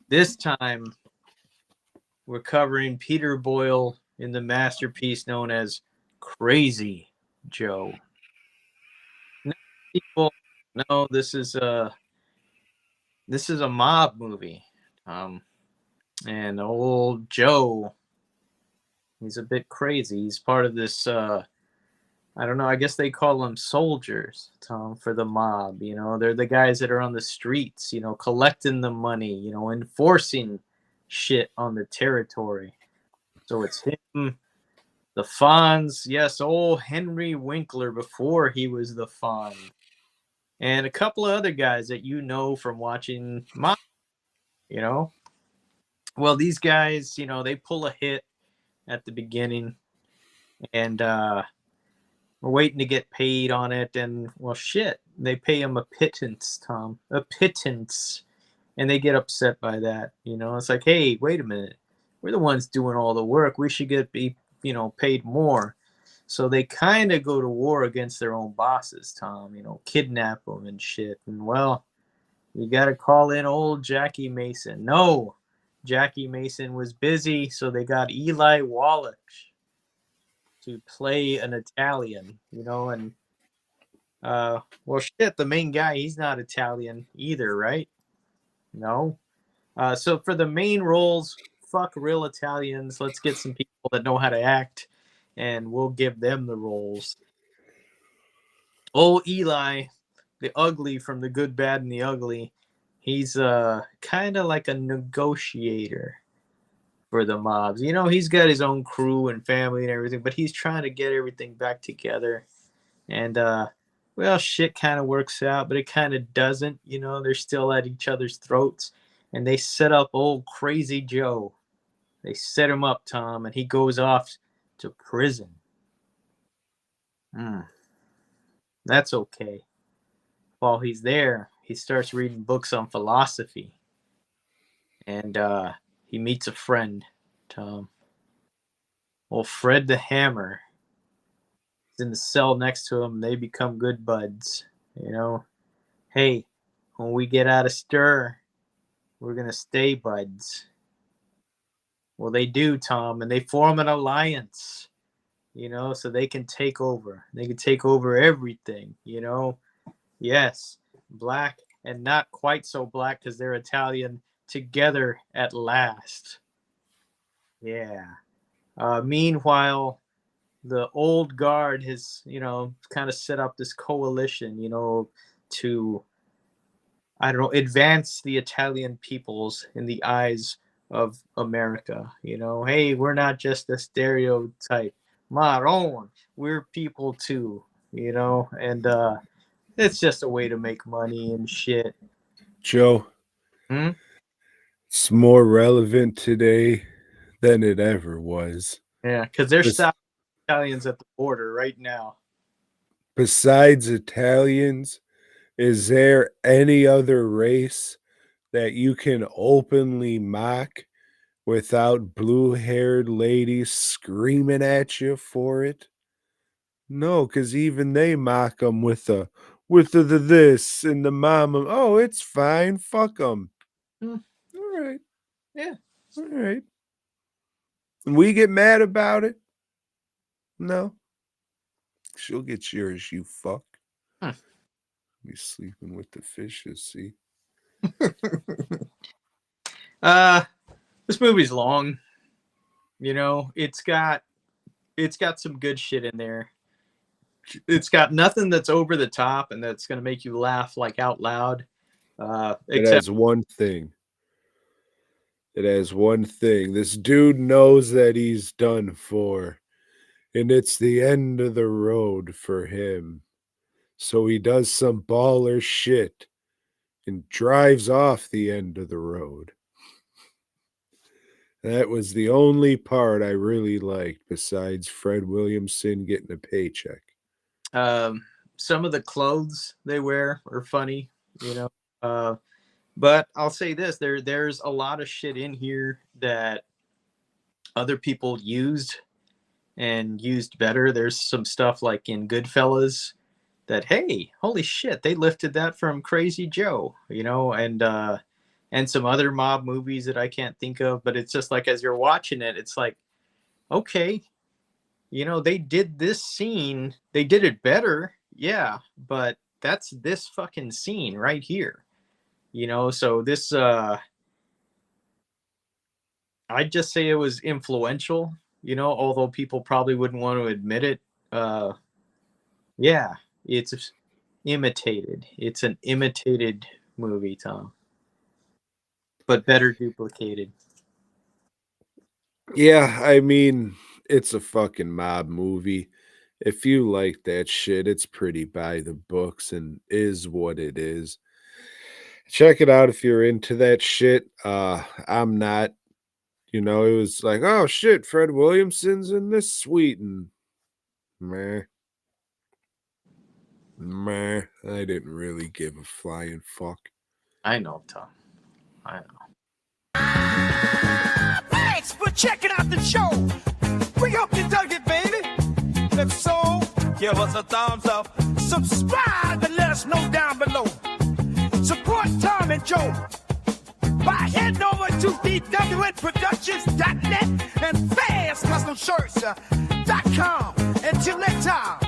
This time, we're covering Peter Boyle in the masterpiece known as Crazy Joe. No, people, no, this is a mob movie. Um, and old Joe, he's a bit crazy. He's part of this. I don't know. I guess they call them soldiers, Tom, for the mob. They're the guys that are on the streets. Collecting the money. Enforcing shit on the territory. So it's him, the Fonz, yes, old Henry Winkler before he was the Fonz, and a couple of other guys that from watching Mob. You know, well, these guys, they pull a hit at the beginning, and we're waiting to get paid on it, and well, shit, they pay them a pittance, Tom, a pittance, and they get upset by that. It's like, hey, wait a minute, we're the ones doing all the work. We should be paid more. So they kind of go to war against their own bosses, Tom. Kidnap them and shit. And well, you got to call in old Jackie Mason. No, Jackie Mason was busy, so they got Eli Wallach to play an Italian. And well, shit, the main guy, he's not Italian either, right? No. So for the main roles, fuck real Italians. Let's get some people that know how to act, and we'll give them the roles. Old Eli, the ugly from The Good, Bad, and the Ugly, he's kind of like a negotiator for the mobs. He's got his own crew and family and everything, but he's trying to get everything back together. And well, shit kind of works out, but it kind of doesn't. They're still at each other's throats, and they set up old Crazy Joe. They set him up, Tom, and he goes off to prison. That's okay. While he's there, he starts reading books on philosophy, and he meets a friend, Tom. Well, Fred the Hammer is in the cell next to him. They become good buds. Hey, when we get out of stir, we're gonna stay buds. Well, they do, Tom, and they form an alliance. So they can take over. They can take over everything. Yes, black and not quite so black because they're Italian together at last. Yeah. Meanwhile, the old guard has, kind of set up this coalition, to, I don't know, advance the Italian peoples in the eyes of America. Hey, we're not just a stereotype. Maron, we're people too, and it's just a way to make money and shit. Joe, Hmm? it's more relevant today than it ever was. Yeah, because they're Bes- stopping Italians at the border right now. Besides Italians, is there any other race that you can openly mock without blue haired ladies screaming at you for it? No, because even they mock them with the this and the mama. Oh, it's fine. Fuck them. Hmm. All right. Yeah. All right. And we get mad about it? No. She'll get yours, you fuck. Hmm. Be sleeping with the fishes, see? uh, this movie's long. It's got some good shit in there. It's got nothing that's over the top and that's gonna make you laugh like out loud. It Except has one thing. It has one thing. This dude knows that he's done for, and it's the end of the road for him. So he does some baller shit and drives off the end of the road. That was the only part I really liked besides Fred Williamson getting a paycheck. um, some of the clothes they wear are funny. You know, uh, but I'll say this: there's a lot of shit in here that other people used and used better. There's some stuff like in Goodfellas that, hey, holy shit, they lifted that from Crazy Joe, and and some other mob movies that I can't think of. But it's just like as you're watching it, it's like, okay, they did this scene, they did it better, yeah, but that's this fucking scene right here. So this I'd just say it was influential, although people probably wouldn't want to admit it. Yeah, it's imitated. It's an imitated movie, Tom, but better duplicated. Yeah, I mean, it's a fucking mob movie. If you like that shit, it's pretty by the books and is what it is. Check it out if you're into that shit. I'm not. It was like, oh shit, Fred Williamson's in this suite, and meh, meh. I didn't really give a flying fuck. I know, Tom. I know. Thanks for checking out the show. We hope you dug it, baby. If so, give us a thumbs up. Subscribe and let us know down below. Support Tom and Joe by heading over to dwnproductions.net and fastcustomshirts.com. Until next time.